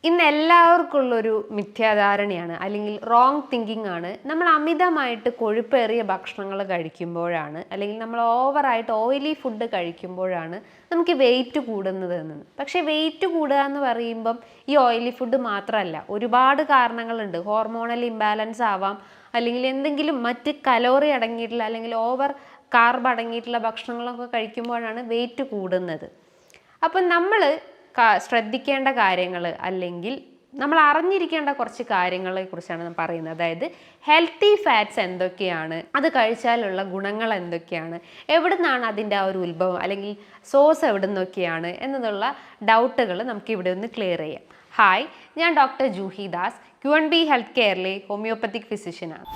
ഇന്ന് എല്ലാവർക്കുള്ളൊരു മിഥ്യാധാരണയാണ് അല്ലെങ്കിൽ wrong thinking ആണ്. നമ്മൾ അമിതമായിട്ട് കൊഴുപ്പേറിയ ഭക്ഷണങ്ങൾ കഴിക്കുമ്പോഴാണ് അല്ലെങ്കിൽ നമ്മൾ ഓവറായിട്ട് ഓയിലി ഫുഡ് കഴിക്കുമ്പോഴാണ് നമുക്ക് വെയിറ്റ് കൂടുന്നത് എന്ന്. പക്ഷേ വെയിറ്റ് കൂടുക എന്ന് പറയുമ്പം ഈ ഓയിലി ഫുഡ് മാത്രമല്ല, ഒരുപാട് കാരണങ്ങളുണ്ട്. ഹോർമോണൽ ഇംബാലൻസ് ആവാം, അല്ലെങ്കിൽ എന്തെങ്കിലും മറ്റ് കലോറി അടങ്ങിയിട്ടുള്ള അല്ലെങ്കിൽ ഓവർ കാർബ് അടങ്ങിയിട്ടുള്ള ഭക്ഷണങ്ങളൊക്കെ കഴിക്കുമ്പോഴാണ് വെയിറ്റ് കൂടുന്നത്. അപ്പം നമ്മൾ ശ്രദ്ധിക്കേണ്ട കാര്യങ്ങൾ അല്ലെങ്കിൽ നമ്മൾ അറിഞ്ഞിരിക്കേണ്ട കുറച്ച് കാര്യങ്ങളെ കുറിച്ചാണ് പറയുന്നത്. അതായത് ഹെൽത്തി ഫാറ്റ്സ് എന്തൊക്കെയാണ്, അത് കഴിച്ചാലുള്ള ഗുണങ്ങൾ എന്തൊക്കെയാണ്, എവിടെ നിന്നാണ് അതിൻ്റെ ആ ഒരു ഉത്ഭവം അല്ലെങ്കിൽ സോഴ്സ് എവിടെ നിന്നൊക്കെയാണ് എന്നുള്ള ഡൗട്ടുകൾ നമുക്ക് ഇവിടെ ഒന്ന് ക്ലിയർ ചെയ്യാം. ഹായ്, ഞാൻ doctor Juhi Das, QNB health കെയറിലെ ഹോമിയോപ്പത്തിക് ഫിസിഷ്യനാണ്.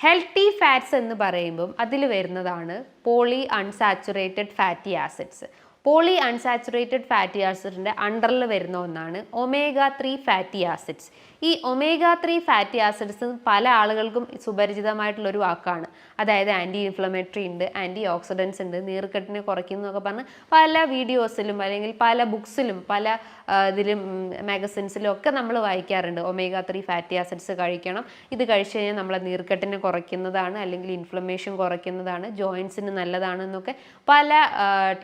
ഹെൽത്തി ഫാറ്റ്സ് എന്ന് പറയുമ്പം അതിൽ വരുന്നതാണ് polyunsaturated fatty acids. Polyunsaturated fatty ആസിഡിൻ്റെ അണ്ടറിൽ വരുന്ന ഒന്നാണ് omega-3 ഫാറ്റി ആസിഡ്സ്. ഈ omega-3 ഫാറ്റി ആസിഡ്സ് പല ആളുകൾക്കും സുപരിചിതമായിട്ടുള്ളൊരു വാക്കാണ്. അതായത് ആൻറ്റി ഇൻഫ്ലമേറ്ററി ഉണ്ട്, ആൻറ്റി ഓക്സിഡൻസ് ഉണ്ട്, നീർക്കെട്ടിനെ കുറയ്ക്കുന്നതൊക്കെ പറഞ്ഞ് പല വീഡിയോസിലും അല്ലെങ്കിൽ പല ബുക്സിലും പല ഇതിലും മാഗസിൻസിലും ഒക്കെ നമ്മൾ വായിക്കാറുണ്ട്. omega-3 ഫാറ്റി ആസിഡ്സ് കഴിക്കണം, ഇത് കഴിച്ചു കഴിഞ്ഞാൽ നമ്മളെ നീർക്കെട്ടിനെ കുറയ്ക്കുന്നതാണ് അല്ലെങ്കിൽ ഇൻഫ്ലമേഷൻ കുറയ്ക്കുന്നതാണ്, ജോയിൻസിന് നല്ലതാണ് എന്നൊക്കെ പല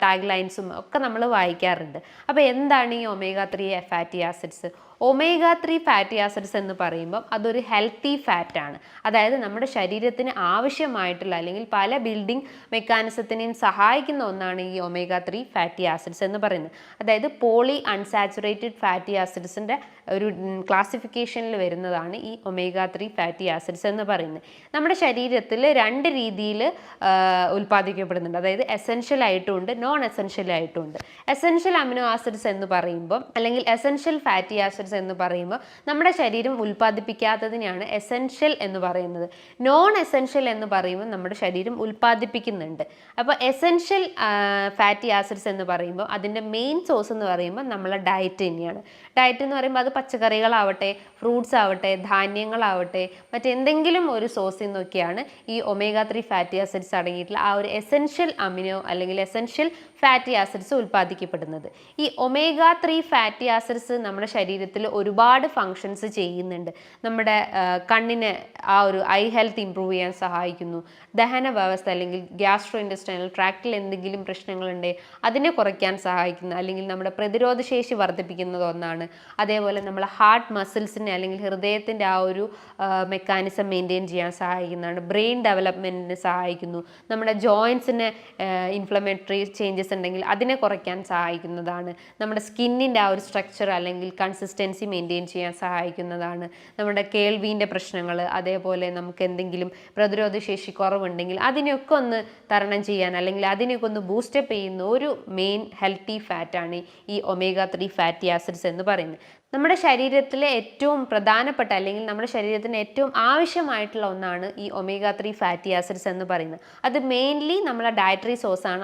ടാഗ് ലൈൻസും ഒക്കെ നമ്മൾ വായിക്കാറുണ്ട്. അപ്പോൾ എന്താണ് ഈ omega-3 fatty acids? omega-3 fatty acids എന്ന് പറയുമ്പം അതൊരു ഹെൽത്തി ഫാറ്റാണ്. അതായത് നമ്മുടെ ശരീരത്തിന് ആവശ്യമായിട്ടുള്ള അല്ലെങ്കിൽ പല ബിൽഡിംഗ് മെക്കാനിസത്തിനെയും സഹായിക്കുന്ന ഒന്നാണ് ഈ omega-3 ഫാറ്റി ആസിഡ്സ് എന്ന് പറയുന്നത്. അതായത് പോളി അൺസാച്ചുറേറ്റഡ് ഫാറ്റി ആസിഡ്സിൻ്റെ ഒരു ക്ലാസിഫിക്കേഷനിൽ വരുന്നതാണ് ഈ omega-3 ഫാറ്റി ആസിഡ്സ് എന്ന് പറയുന്നത്. നമ്മുടെ ശരീരത്തിൽ രണ്ട് രീതിയിൽ ഉൽപ്പാദിക്കപ്പെടുന്നുണ്ട്. അതായത് എസെൻഷ്യൽ ആയിട്ടുമുണ്ട്, നോൺ എസെൻഷ്യൽ ആയിട്ടുമുണ്ട്. എസെൻഷ്യൽ അമിനോ ആസിഡ്സ് എന്ന് പറയുമ്പം അല്ലെങ്കിൽ എസെൻഷ്യൽ ഫാറ്റി ആസിഡ്സ് എന്ന് പറയുമ്പോൾ നമ്മുടെ ശരീരം ഉൽപ്പാദിപ്പിക്കാത്തതിനെയാണ് എസെൻഷ്യൽ എന്ന് പറയുന്നത്. നോൺ എസെൻഷ്യൽ എന്ന് പറയുമ്പോൾ നമ്മുടെ ശരീരം ഉൽപ്പാദിപ്പിക്കുന്നുണ്ട്. അപ്പോൾ എസെൻഷ്യൽ ഫാറ്റി ആസിഡ്സ് എന്ന് പറയുമ്പോൾ അതിൻ്റെ മെയിൻ സോഴ്സ് എന്ന് പറയുമ്പോൾ നമ്മളെ ഡയറ്റ് തന്നെയാണ്. ഡയറ്റ് എന്ന് പറയുമ്പോൾ അത് പച്ചക്കറികളാവട്ടെ, ഫ്രൂട്ട്സ് ആവട്ടെ, ധാന്യങ്ങളാവട്ടെ, മറ്റെന്തെങ്കിലും ഒരു സോഴ്സിൽ നിന്നൊക്കെയാണ് ഈ omega-3 ഫാറ്റി ആസിഡ്സ് അടങ്ങിയിട്ടുള്ള ആ ഒരു എസെൻഷ്യൽ അമിനോ അല്ലെങ്കിൽ എസെൻഷ്യൽ ഫാറ്റി ആസിഡ്സ് ഉൽപ്പാദിക്കപ്പെടുന്നത്. ഈ omega-3 ഫാറ്റി ആസിഡ്സ് നമ്മുടെ ശരീരത്തിൽ ഒരുപാട് ഫങ്ഷൻസ് ചെയ്യുന്നുണ്ട്. നമ്മുടെ കണ്ണിന് ആ ഒരു ഐ ഹെൽത്ത് ഇംപ്രൂവ് ചെയ്യാൻ സഹായിക്കുന്നു. ദഹന വ്യവസ്ഥ അല്ലെങ്കിൽ ഗ്യാസ്ട്രോ ഇൻറ്റെസ്റ്റൈനൽ ട്രാക്റ്റിൽ എന്തെങ്കിലും പ്രശ്നങ്ങളുണ്ടെങ്കിൽ അതിനെ കുറയ്ക്കാൻ സഹായിക്കുന്നു, അല്ലെങ്കിൽ നമ്മുടെ പ്രതിരോധ ശേഷി വർദ്ധിപ്പിക്കുന്നത് ഒന്നാണ്. അതേപോലെ നമ്മളെ ഹാർട്ട് മസിൽസിനെ അല്ലെങ്കിൽ ഹൃദയത്തിൻ്റെ ആ ഒരു മെക്കാനിസം മെയിൻറ്റെയിൻ ചെയ്യാൻ സഹായിക്കുന്നതാണ്. ബ്രെയിൻ ഡെവലപ്മെൻറ്റിന് സഹായിക്കുന്നു. നമ്മുടെ ജോയിൻസിന് ഇൻഫ്ലമേറ്ററി ചേഞ്ചസ് ഉണ്ടെങ്കിൽ അതിനെ കുറയ്ക്കാൻ സഹായിക്കുന്നതാണ്. നമ്മുടെ സ്കിന്നിൻ്റെ ആ ഒരു സ്ട്രക്ചർ അല്ലെങ്കിൽ കൺസിസ്റ്റൻസി മെയിൻറ്റെയിൻ ചെയ്യാൻ സഹായിക്കുന്നതാണ്. നമ്മുടെ കേൾവിൻ്റെ പ്രശ്നങ്ങൾ, അതേപോലെ നമുക്ക് എന്തെങ്കിലും പ്രതിരോധ ശേഷി കുറവുണ്ടെങ്കിൽ അതിനെയൊക്കെ ഒന്ന് തരണം ചെയ്യാൻ അല്ലെങ്കിൽ അതിനെയൊക്കെ ഒന്ന് ബൂസ്റ്റപ്പ് ചെയ്യുന്ന ഒരു മെയിൻ ഹെൽത്തി ഫാറ്റാണ് ഈ omega-3 ഫാറ്റി ആസിഡ്സ് എന്ന് പറയുന്നത്. നമ്മുടെ ശരീരത്തിലെ ഏറ്റവും പ്രധാനപ്പെട്ട അല്ലെങ്കിൽ നമ്മുടെ ശരീരത്തിന് ഏറ്റവും ആവശ്യമായിട്ടുള്ള ഒന്നാണ് ഈ omega-3 ഫാറ്റി ആസിഡ്സ് എന്ന് പറയുന്നത്. അത് മെയിൻലി നമ്മളെ ഡയറ്ററി സോഴ്സാണ്.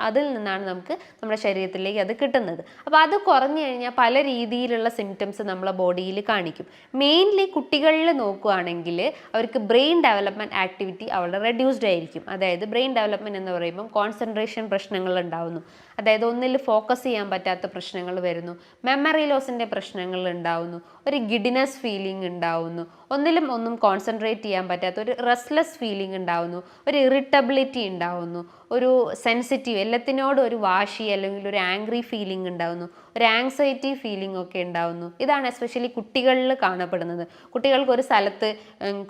അതിൽ നിന്നാണ് നമുക്ക് നമ്മുടെ ശരീരത്തിലേക്ക് അത് കിട്ടുന്നത്. അപ്പോൾ അത് കുറഞ്ഞു കഴിഞ്ഞാൽ പല രീതിയിലുള്ള സിംറ്റംസ് നമ്മളെ ബോഡിയിൽ കാണിക്കും. മെയിൻലി കുട്ടികളിൽ നോക്കുകയാണെങ്കിൽ അവർക്ക് ബ്രെയിൻ ഡെവലപ്മെൻറ്റ് ആക്ടിവിറ്റി അവിടെ റെഡ്യൂസ്ഡ് ആയിരിക്കും. അതായത് ബ്രെയിൻ ഡെവലപ്മെൻറ്റ് എന്ന് പറയുമ്പം കോൺസെൻട്രേഷൻ പ്രശ്നങ്ങൾ ഉണ്ടാവുന്നു. അതായത് ഒന്നിൽ ഫോക്കസ് ചെയ്യാൻ പറ്റാത്ത പ്രശ്നങ്ങൾ വരുന്നു, മെമ്മറി ലോസിൻ്റെ പ്രശ്നങ്ങൾ ഉണ്ടാവുന്നു, ഒരു ഗിഡിനെസ് ഫീലിംഗ് ഉണ്ടാവുന്നു, ഒന്നിലും ഒന്നും കോൺസെൻട്രേറ്റ് ചെയ്യാൻ പറ്റാത്ത ഒരു റെസ്റ്റ്ലെസ് ഫീലിംഗ് ഉണ്ടാവുന്നു, ഒരു ഇറിറ്റബിലിറ്റി ഉണ്ടാവുന്നു, ഒരു സെൻസിറ്റീവ് എല്ലാത്തിനോടും ഒരു വാശി അല്ലെങ്കിൽ ഒരു ആംഗ്രി ഫീലിംഗ് ഉണ്ടാവുന്നു, ഒരു ആങ്സൈറ്റി ഫീലിംഗ് ഒക്കെ ഉണ്ടാവുന്നു. ഇതാണ് എസ്പെഷ്യലി കുട്ടികളിൽ കാണപ്പെടുന്നത്. കുട്ടികൾക്ക് ഒരു സ്ഥലത്ത്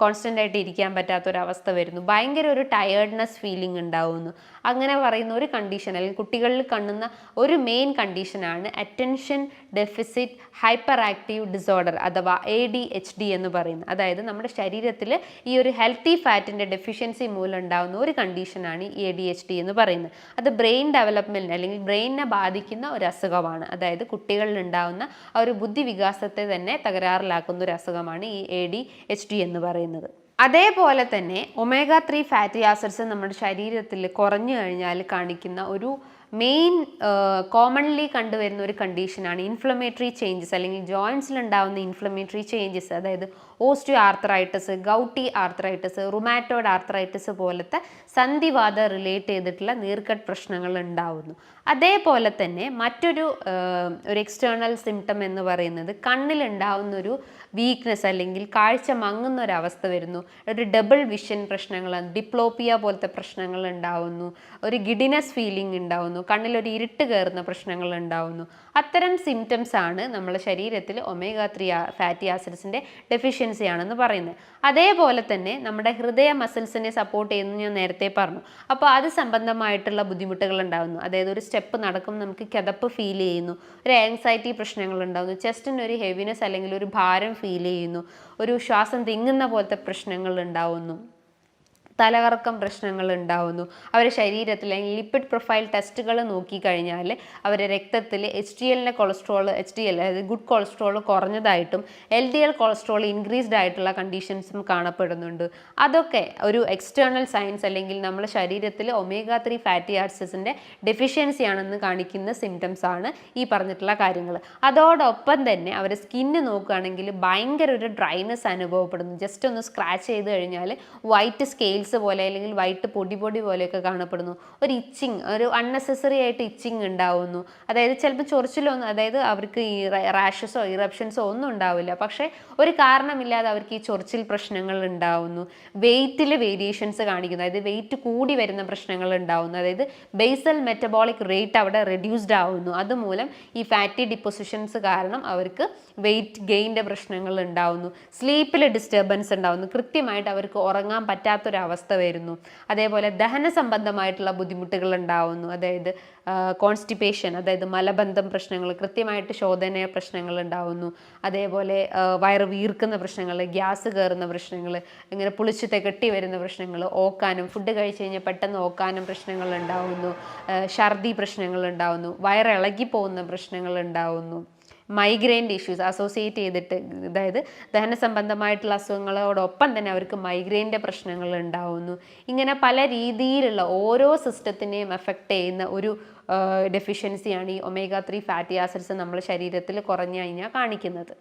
കോൺസ്റ്റൻ്റ് ആയിട്ട് ഇരിക്കാൻ പറ്റാത്തൊരവസ്ഥ വരുന്നു, ഭയങ്കര ഒരു ടയേർഡ്നെസ് ഫീലിംഗ് ഉണ്ടാവുന്നു. അങ്ങനെ പറയുന്ന ഒരു കണ്ടീഷൻ അല്ലെങ്കിൽ കുട്ടികളിൽ കാണുന്ന ഒരു മെയിൻ കണ്ടീഷനാണ് attention deficit hyper active disorder അഥവാ ADHD എന്ന് പറയുന്നത്. അതായത് നമ്മുടെ ശരീരത്തിൽ ഈ ഒരു ഹെൽത്തി ഫാറ്റിൻ്റെ ഡെഫിഷ്യൻസി മൂലം ഉണ്ടാകുന്ന ഒരു കണ്ടീഷനാണ് ഈ ADHD എന്ന് പറയുന്നത്. അത് ബ്രെയിൻ ഡെവലപ്മെൻറ്റ് അല്ലെങ്കിൽ ബ്രെയിനിനെ ബാധിക്കുന്ന ഒരു അസുഖമാണ്. അതായത് കുട്ടികളിൽ ഉണ്ടാകുന്ന ആ ഒരു ബുദ്ധി വികാസത്തെ തന്നെ തകരാറിലാക്കുന്ന ഒരു അസുഖമാണ് ഈ ADHD എന്ന് പറയുന്നത്. അതേപോലെ തന്നെ omega-3 ഫാറ്റി ആസിഡ്സ് നമ്മുടെ ശരീരത്തിൽ കുറഞ്ഞു കഴിഞ്ഞാൽ കാണിക്കുന്ന ഒരു മെയിൻ കോമൺലി കണ്ടുവരുന്ന ഒരു കണ്ടീഷനാണ് ഇൻഫ്ലമേറ്ററി ചേഞ്ചസ് അല്ലെങ്കിൽ ജോയിൻസിൽ ഉണ്ടാകുന്ന ഇൻഫ്ലമേറ്ററി ചേഞ്ചസ്, അതായത് osteo arthritis, gouty arthritis, rheumatoid arthritis പോലത്തെ സന്ധിവാത റിലേറ്റ് ചെയ്തിട്ടുള്ള നീർക്കെട്ട് പ്രശ്നങ്ങൾ ഉണ്ടാവുന്നു. അതേപോലെ തന്നെ മറ്റൊരു ഒരു എക്സ്റ്റേണൽ സിംറ്റം എന്ന് പറയുന്നത് കണ്ണിലുണ്ടാവുന്ന ഒരു വീക്ക്നെസ് അല്ലെങ്കിൽ കാഴ്ച മങ്ങുന്ന ഒരവസ്ഥ വരുന്നു, ഒരു ഡബിൾ വിഷൻ പ്രശ്നങ്ങൾ, ഡിപ്ലോപ്പിയ പോലത്തെ പ്രശ്നങ്ങൾ ഉണ്ടാവുന്നു, ഒരു ഗിഡിനസ് ഫീലിംഗ് ഉണ്ടാവുന്നു, കണ്ണിലൊരു ഇരുട്ട് കയറുന്ന പ്രശ്നങ്ങൾ ഉണ്ടാവുന്നു. അത്തരം സിംറ്റംസ് ആണ് നമ്മുടെ ശരീരത്തിൽ omega-3 ഫാറ്റി ആസിഡ്സിൻ്റെ ഡെഫിഷ്യൻസി ആണെന്ന് പറയുന്നത്. അതേപോലെ തന്നെ നമ്മുടെ ഹൃദയ മസിൽസിനെ സപ്പോർട്ട് ചെയ്യുന്നു ഞാൻ നേരത്തെ പറഞ്ഞു. അപ്പോൾ അത് സംബന്ധമായിട്ടുള്ള ബുദ്ധിമുട്ടുകൾ ഉണ്ടാകുന്നു. അതായത് ഒരു സ്റ്റെപ്പ് നടക്കുമ്പോൾ നമുക്ക് കിതപ്പ് ഫീൽ ചെയ്യുന്നു, ഒരു ആങ്സൈറ്റി പ്രശ്നങ്ങൾ ഉണ്ടാകുന്നു, ചെസ്റ്റിന് ഒരു ഹെവിനെസ് അല്ലെങ്കിൽ ഒരു ഭാരം ഫീൽ ചെയ്യുന്നു, ഒരു ശ്വാസം തിങ്ങുന്ന പോലത്തെ പ്രശ്നങ്ങൾ ഉണ്ടാവുന്നു, തലകറക്കം പ്രശ്നങ്ങൾ ഉണ്ടാവുന്നു. അവരുടെ ശരീരത്തിൽ അല്ലെങ്കിൽ ലിപ്പിഡ് പ്രൊഫൈൽ ടെസ്റ്റുകൾ നോക്കിക്കഴിഞ്ഞാൽ അവരുടെ രക്തത്തിൽ HDLൻ്റെ കൊളസ്ട്രോൾ, HDL അതായത് ഗുഡ് കൊളസ്ട്രോൾ കുറഞ്ഞതായിട്ടും LDL കൊളസ്ട്രോൾ ഇൻക്രീസ്ഡ് ആയിട്ടുള്ള കണ്ടീഷൻസും കാണപ്പെടുന്നുണ്ട്. അതൊക്കെ ഒരു എക്സ്റ്റേണൽ സയൻസ് അല്ലെങ്കിൽ നമ്മുടെ ശരീരത്തിൽ omega-3 ഫാറ്റി ആസിഡ്സിൻ്റെ ഡെഫിഷ്യൻസി ആണെന്ന് കാണിക്കുന്ന സിംറ്റംസ് ആണ് ഈ പറഞ്ഞിട്ടുള്ള കാര്യങ്ങൾ. അതോടൊപ്പം തന്നെ അവർ സ്കിന്ന് നോക്കുകയാണെങ്കിൽ ഭയങ്കര ഒരു ഡ്രൈനെസ് അനുഭവപ്പെടുന്നു. ജസ്റ്റ് ഒന്ന് സ്ക്രാച്ച് ചെയ്ത് കഴിഞ്ഞാൽ വൈറ്റ് സ്കെയിൽസ് പോലെ അല്ലെങ്കിൽ വൈറ്റ് പൊടി പോലെയൊക്കെ കാണപ്പെടുന്നു. ഒരു ഇച്ചിങ്, ഒരു അൺനെസസറി ആയിട്ട് ഇച്ചിങ് ഉണ്ടാവുന്നു. അതായത് ചിലപ്പോൾ ചൊറിച്ചിലൊന്നും, അതായത് അവർക്ക് ഈ റാഷസോ ഇറപ്ഷൻസോ ഒന്നും ഉണ്ടാവില്ല, പക്ഷേ ഒരു കാരണമില്ലാതെ അവർക്ക് ഈ ചൊറിച്ചിൽ പ്രശ്നങ്ങൾ ഉണ്ടാവുന്നു. വെയിറ്റിൽ വേരിയേഷൻസ് കാണിക്കുന്നു, അതായത് വെയിറ്റ് കൂടി വരുന്ന പ്രശ്നങ്ങൾ ഉണ്ടാവുന്നു, അതായത് ബേസൽ മെറ്റബോളിക് റേറ്റ് അവിടെ റെഡ്യൂസ്ഡ് ആവുന്നു. അതുമൂലം ഈ ഫാറ്റി ഡിപ്പോസിഷൻസ് കാരണം അവർക്ക് വെയിറ്റ് ഗെയിൻ്റെ പ്രശ്നങ്ങൾ ഉണ്ടാവുന്നു. സ്ലീപ്പിൽ ഡിസ്റ്റർബൻസ് ഉണ്ടാവുന്നു, കൃത്യമായിട്ട് അവർക്ക് ഉറങ്ങാൻ പറ്റാത്തൊരവസ്ഥ വരുന്നു. അതേപോലെ ദഹന സംബന്ധമായിട്ടുള്ള ബുദ്ധിമുട്ടുകൾ ഉണ്ടാവുന്നു, അതായത് കോൺസ്റ്റിപ്പേഷൻ, അതായത് മലബന്ധം പ്രശ്നങ്ങൾ, കൃത്യമായിട്ട് ശോധന പ്രശ്നങ്ങൾ ഉണ്ടാവുന്നു. അതേപോലെ വയറ് വീർക്കുന്ന പ്രശ്നങ്ങൾ, ഗ്യാസ് കയറുന്ന പ്രശ്നങ്ങൾ, ഇങ്ങനെ പുളിച്ച് തികട്ടി വരുന്ന പ്രശ്നങ്ങൾ, ഓക്കാനും ഫുഡ് കഴിച്ച് കഴിഞ്ഞാൽ പെട്ടെന്ന് ഓക്കാനും പ്രശ്നങ്ങൾ ഉണ്ടാവുന്നു, ഛർദി പ്രശ്നങ്ങൾ ഉണ്ടാവുന്നു, വയറിളകി പോകുന്ന പ്രശ്നങ്ങൾ ഉണ്ടാവുന്നു, മൈഗ്രെയിൻ്റെ ഇഷ്യൂസ് അസോസിയേറ്റ് ചെയ്തിട്ട്, അതായത് ദഹന സംബന്ധമായിട്ടുള്ള അസുഖങ്ങളോടൊപ്പം തന്നെ അവർക്ക് മൈഗ്രെയിൻ്റെ പ്രശ്നങ്ങൾ ഉണ്ടാവുന്നു. ഇങ്ങനെ പല രീതിയിലുള്ള ഓരോ സിസ്റ്റത്തിനെയും എഫക്റ്റ് ചെയ്യുന്ന ഒരു ഡെഫിഷ്യൻസിയാണ് ഈ omega-3 ഫാറ്റി ആസിഡ്സ് നമ്മുടെ ശരീരത്തിൽ കുറഞ്ഞു കഴിഞ്ഞാൽ കാണിക്കുന്നത്.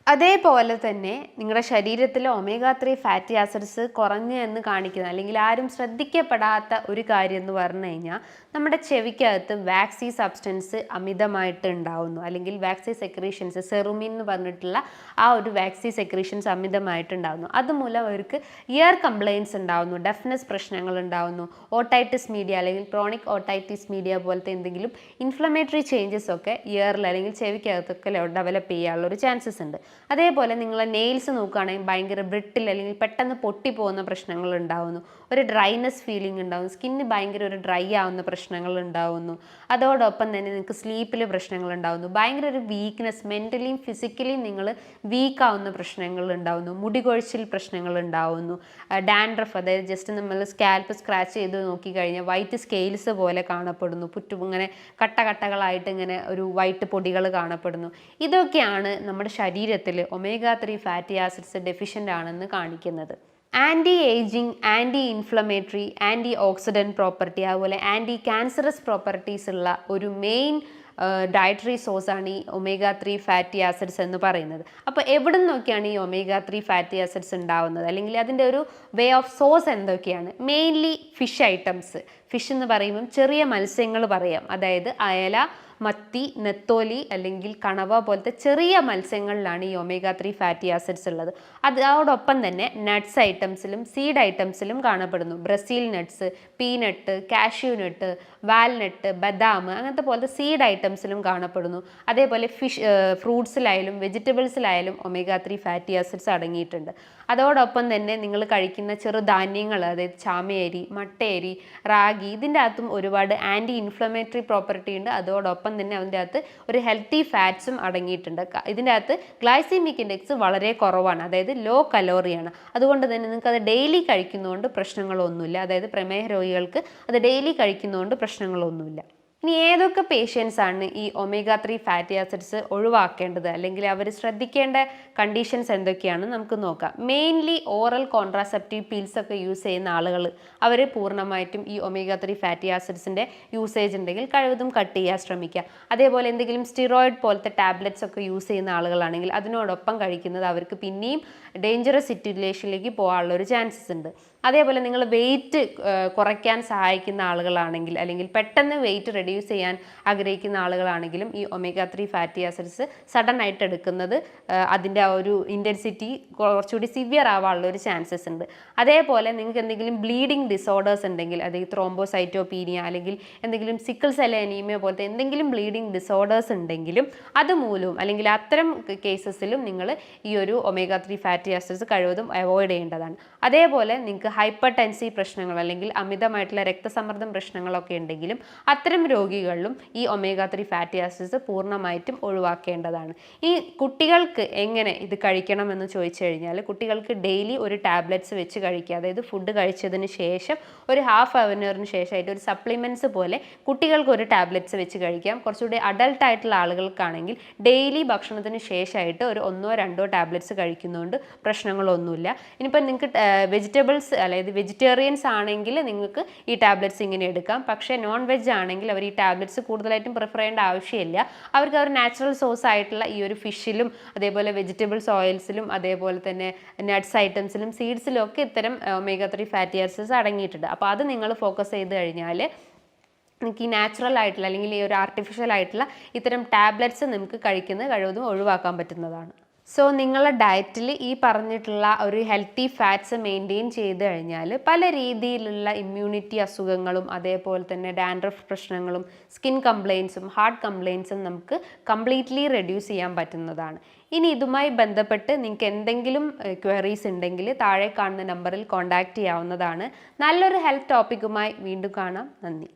അതേപോലെ തന്നെ നിങ്ങളുടെ ശരീരത്തിൽ omega-3 ഫാറ്റി ആസിഡ്സ് കുറഞ്ഞു എന്ന് കാണിക്കുന്ന അല്ലെങ്കിൽ ആരും ശ്രദ്ധിക്കപ്പെടാത്ത ഒരു കാര്യം എന്ന് പറഞ്ഞു കഴിഞ്ഞാൽ നമ്മുടെ ചെവിക്കകത്ത് വാക്സി സബ്സ്റ്റൻസ് അമിതമായിട്ട് ഉണ്ടാവുന്നു, അല്ലെങ്കിൽ വാക്സി സെക്രീഷൻസ്, സെറുമിൻ എന്ന് പറഞ്ഞിട്ടുള്ള ആ ഒരു വാക്സി സെക്രീഷൻസ് അമിതമായിട്ട് ഉണ്ടാവുന്നു. അതുമൂലം അവർക്ക് ഇയർ കംപ്ലയിൻസ് ഉണ്ടാവുന്നു, ഡെഫ്നെസ് പ്രശ്നങ്ങൾ ഉണ്ടാവുന്നു, ഓട്ടൈറ്റിസ് മീഡിയ അല്ലെങ്കിൽ ക്രോണിക് ഓട്ടൈറ്റിസ് മീഡിയ പോലത്തെ എന്തെങ്കിലും ഇൻഫ്ലമേറ്ററി ചേഞ്ചസ് ഒക്കെ ഇയറിൽ അല്ലെങ്കിൽ ചെവിക്കകത്തൊക്കെ ഡെവലപ്പ് ചെയ്യാനുള്ള ഒരു ചാൻസസ് ഉണ്ട്. അതേപോലെ നിങ്ങൾ നെയിൽസ് നോക്കുകയാണെങ്കിൽ ഭയങ്കര ബ്രിട്ടിൽ അല്ലെങ്കിൽ പെട്ടെന്ന് പൊട്ടിപ്പോകുന്ന പ്രശ്നങ്ങൾ ഉണ്ടാവുന്നു, ഒരു ഡ്രൈനെസ് ഫീലിംഗ് ഉണ്ടാവുന്നു, സ്കിന്ന് ഭയങ്കര ഒരു ഡ്രൈ ആവുന്ന പ്രശ്നങ്ങൾ ഉണ്ടാവുന്നു. അതോടൊപ്പം തന്നെ നിങ്ങൾക്ക് സ്ലീപ്പിൽ പ്രശ്നങ്ങൾ ഉണ്ടാവുന്നു, ഭയങ്കര ഒരു വീക്ക്നെസ്, മെൻ്റലിയും ഫിസിക്കലിയും നിങ്ങൾ വീക്കാവുന്ന പ്രശ്നങ്ങൾ ഉണ്ടാവുന്നു, മുടികൊഴിച്ചിൽ പ്രശ്നങ്ങൾ ഉണ്ടാവുന്നു, ഡാൻഡ്രഫ്, അതായത് ജസ്റ്റ് നമ്മൾ സ്കാൽപ്പ് സ്ക്രാച്ച് ചെയ്ത് നോക്കിക്കഴിഞ്ഞാൽ വൈറ്റ് സ്കെയിൽസ് പോലെ കാണപ്പെടുന്നു, ഇങ്ങനെ കട്ടകളായിട്ട് ഇങ്ങനെ ഒരു വൈറ്റ് പൊടികൾ കാണപ്പെടുന്നു. ഇതൊക്കെയാണ് നമ്മുടെ ശരീരത്തിൽ omega-3 ഫാറ്റി ആസിഡ്സ് ഡെഫിഷ്യൻ്റ് ആണെന്ന് കാണിക്കുന്നത്. Anti ageing, anti inflammatory, anti oxidant property, അതുപോലെ ആൻറ്റി ക്യാൻസറസ് പ്രോപ്പർട്ടീസ് ഉള്ള ഒരു മെയിൻ ഡയറ്ററി സോഴ്സാണ് ഈ omega-3 ഫാറ്റി ആസിഡ്സ് എന്ന് പറയുന്നത്. അപ്പോൾ എവിടെ നിന്നൊക്കെയാണ് ഈ omega-3 ഫാറ്റി ആസിഡ്സ് ഉണ്ടാവുന്നത്, അല്ലെങ്കിൽ അതിൻ്റെ ഒരു വേ ഓഫ് സോഴ്സ് എന്തൊക്കെയാണ്? Mainly fish items. ഫിഷ് എന്ന് പറയുമ്പം ചെറിയ മത്സ്യങ്ങൾ പറയാം, അതായത് അയല, മത്തി, നെത്തോലി അല്ലെങ്കിൽ കണവ പോലത്തെ ചെറിയ മത്സ്യങ്ങളിലാണ് ഈ omega-3 ഫാറ്റി ആസിഡ്സ് ഉള്ളത്. അതോടൊപ്പം തന്നെ നട്ട്സ് ഐറ്റംസിലും സീഡ് ഐറ്റംസിലും കാണപ്പെടുന്നു. Brazil nuts, peanut, cashew nut, walnut, ബദാം അങ്ങനത്തെ പോലത്തെ സീഡ് ഐറ്റംസിലും കാണപ്പെടുന്നു. അതേപോലെ ഫ്രൂട്ട്സിലായാലും വെജിറ്റബിൾസിലായാലും omega-3 ഫാറ്റി ആസിഡ്സ് അടങ്ങിയിട്ടുണ്ട്. അതോടൊപ്പം തന്നെ നിങ്ങൾ കഴിക്കുന്ന ചെറുധാന്യങ്ങൾ, അതായത് ചാമയരി, മട്ടയരി, റാഗി, ഇതിൻ്റെ അകത്തും ഒരുപാട് ആൻറ്റി ഇൻഫ്ലമേറ്ററി പ്രോപ്പർട്ടി ഉണ്ട്. അതോടൊപ്പം തന്നെ അതിൻ്റെ അകത്ത് ഒരു ഹെൽത്തി ഫാറ്റ്സും അടങ്ങിയിട്ടുണ്ട്. ഇതിൻ്റെ അകത്ത് ഗ്ലൈസീമിക് ഇൻഡെക്സ് വളരെ കുറവാണ്, അതായത് ലോ കലോറിയാണ്. അതുകൊണ്ട് തന്നെ നിങ്ങൾക്ക് അത് ഡെയിലി കഴിക്കുന്നതുകൊണ്ട് പ്രശ്നങ്ങളൊന്നുമില്ല, അതായത് പ്രമേഹ രോഗികൾക്ക് അത് ഡെയിലി കഴിക്കുന്നതുകൊണ്ട് പ്രശ്നങ്ങളൊന്നുമില്ല. ഇനി ഏതൊക്കെ പേഷ്യൻസ് ആണ് ഈ ഒമേഗ 3 ഫാറ്റി ആസിഡ്സ് ഒഴിവാക്കേണ്ടത് അല്ലെങ്കിൽ അവർ ശ്രദ്ധിക്കേണ്ട കണ്ടീഷൻസ് എന്തൊക്കെയാണെന്ന് നമുക്ക് നോക്കാം. മെയിൻലി ഓറൽ കോൺട്രാസെപ്റ്റീവ് പീൽസ് ഒക്കെ യൂസ് ചെയ്യുന്ന ആളുകൾ അവർ പൂർണ്ണമായിട്ടും ഈ ഒമേഗ 3 ഫാറ്റി ആസിഡ്സിൻ്റെ യൂസേജ് ഉണ്ടെങ്കിൽ കഴിവതും കട്ട് ചെയ്യാൻ ശ്രമിക്കുക. അതേപോലെ എന്തെങ്കിലും സ്റ്റിറോയിഡ് പോലത്തെ ടാബ്ലറ്റ്സ് ഒക്കെ യൂസ് ചെയ്യുന്ന ആളുകളാണെങ്കിൽ അതിനോടൊപ്പം കഴിക്കുന്നത് അവർക്ക് പിന്നെയും ഡേഞ്ചറസ് സിറ്റുവേഷനിലേക്ക് പോകാനുള്ള ഒരു ചാൻസസ് ഉണ്ട്. അതേപോലെ നിങ്ങൾ വെയിറ്റ് കുറയ്ക്കാൻ സഹായിക്കുന്ന ആളുകളാണെങ്കിൽ അല്ലെങ്കിൽ പെട്ടെന്ന് വെയിറ്റ് റെഡ്യൂസ് ചെയ്യാൻ ആഗ്രഹിക്കുന്ന ആളുകളാണെങ്കിലും ഈ ഒമേഗ 3 ഫാറ്റി ആസിഡ്സ് സഡൻ ആയിട്ട് എടുക്കുന്നത് അതിൻ്റെ ആ ഒരു ഇൻറ്റൻസിറ്റി കുറച്ചുകൂടി സിവിയർ ആവാനുള്ള ഒരു ചാൻസസ് ഉണ്ട്. അതേപോലെ നിങ്ങൾക്ക് എന്തെങ്കിലും ബ്ലീഡിങ് ഡിസോർഡേഴ്സ് ഉണ്ടെങ്കിൽ, അതായത് ത്രോംബോസൈറ്റോപീനിയ അല്ലെങ്കിൽ എന്തെങ്കിലും സിക്കിൾ സെൽ അനീമിയ പോലത്തെ എന്തെങ്കിലും ബ്ലീഡിങ് ഡിസോർഡേഴ്സ് ഉണ്ടെങ്കിലും അതുമൂലവും അല്ലെങ്കിൽ അത്തരം കേസസിലും നിങ്ങൾ ഈ ഒരു ഒമേഗ 3 ഫാറ്റി ആസിഡ്സ് കഴിവതും അവോയ്ഡ് ചെയ്യേണ്ടതാണ്. അതേപോലെ നിങ്ങൾക്ക് ഹൈപ്പർ ടെൻസീവ് പ്രശ്നങ്ങൾ അല്ലെങ്കിൽ അമിതമായിട്ടുള്ള രക്തസമ്മർദ്ദം പ്രശ്നങ്ങളൊക്കെ ഉണ്ടെങ്കിലും അത്തരം രോഗികളിലും ഈ ഒമേഗ 3 ഫാറ്റി ആസിഡ്സ് പൂർണ്ണമായിട്ടും ഒഴിവാക്കേണ്ടതാണ്. ഈ കുട്ടികൾക്ക് എങ്ങനെ ഇത് കഴിക്കണമെന്ന് ചോദിച്ചു കഴിഞ്ഞാൽ കുട്ടികൾക്ക് ഡെയിലി ഒരു ടാബ്ലറ്റ്സ് വെച്ച് കഴിക്കുക. അതായത് ഫുഡ് കഴിച്ചതിന് ശേഷം ഒരു ഹാഫ് അവറിന് ശേഷമായിട്ട് ഒരു സപ്ലിമെൻറ്റ്സ് പോലെ കുട്ടികൾക്ക് ഒരു ടാബ്ലറ്റ്സ് വെച്ച് കഴിക്കാം. കുറച്ചുകൂടി അഡൾട്ട് ആയിട്ടുള്ള ആളുകൾക്കാണെങ്കിൽ ഡെയിലി ഭക്ഷണത്തിന് ശേഷമായിട്ട് ഒരു 1-2 ടാബ്ലറ്റ്സ് കഴിക്കുന്നതുകൊണ്ട് പ്രശ്നങ്ങളൊന്നുമില്ല. ഇനിയിപ്പോൾ നിങ്ങൾക്ക് വെജിറ്റബിൾസ് അതായത് വെജിറ്റേറിയൻസ് ആണെങ്കിൽ നിങ്ങൾക്ക് ഈ ടാബ്ലറ്റ്സ് ഇങ്ങനെ എടുക്കാം. പക്ഷേ നോൺ വെജ് ആണെങ്കിൽ അവർ ഈ ടാബ്ലറ്റ്സ് കൂടുതലായിട്ടും പ്രിഫർ ചെയ്യേണ്ട ആവശ്യമില്ല. അവർക്ക് അവർ നാച്ചുറൽ സോഴ്സ് ആയിട്ടുള്ള ഈ ഒരു ഫിഷിലും അതേപോലെ വെജിറ്റബിൾസ് ഓയിൽസിലും അതേപോലെ തന്നെ നട്ട്സ് ഐറ്റംസിലും സീഡ്സിലും ഒക്കെ ഇത്തരം ഒമേഗ 3 ഫാറ്റി ആസിഡ്സ് അടങ്ങിയിട്ടുണ്ട്. അപ്പോൾ അത് നിങ്ങൾ ഫോക്കസ് ചെയ്ത് കഴിഞ്ഞാൽ നിങ്ങൾക്ക് ഈ നാച്ചുറൽ ആയിട്ടുള്ള അല്ലെങ്കിൽ ഈ ഒരു ആർട്ടിഫിഷ്യൽ ആയിട്ടുള്ള ഇത്തരം ടാബ്ലറ്റ്സ് നിങ്ങൾക്ക് കഴിക്കുന്നത് കഴിവതും ഒഴിവാക്കാൻ പറ്റുന്നതാണ്. സോ നിങ്ങളുടെ ഡയറ്റിൽ ഈ പറഞ്ഞിട്ടുള്ള ഒരു ഹെൽത്തി ഫാറ്റ്സ് മെയിൻറ്റെയിൻ ചെയ്ത് കഴിഞ്ഞാൽ പല രീതിയിലുള്ള ഇമ്മ്യൂണിറ്റി അസുഖങ്ങളും അതേപോലെ തന്നെ ഡാൻഡ്രഫ് പ്രശ്നങ്ങളും സ്കിൻ കംപ്ലയിൻസും ഹാർട്ട് കംപ്ലയിൻസും നമുക്ക് കംപ്ലീറ്റ്ലി റെഡ്യൂസ് ചെയ്യാൻ പറ്റുന്നതാണ്. ഇനി ഇതുമായി ബന്ധപ്പെട്ട് നിങ്ങൾക്ക് എന്തെങ്കിലും ക്വയറീസ് ഉണ്ടെങ്കിൽ താഴെ കാണുന്ന നമ്പറിൽ കോൺടാക്റ്റ് ചെയ്യാവുന്നതാണ്. നല്ലൊരു ഹെൽത്ത് ടോപ്പിക്കുമായി വീണ്ടും കാണാം. നന്ദി.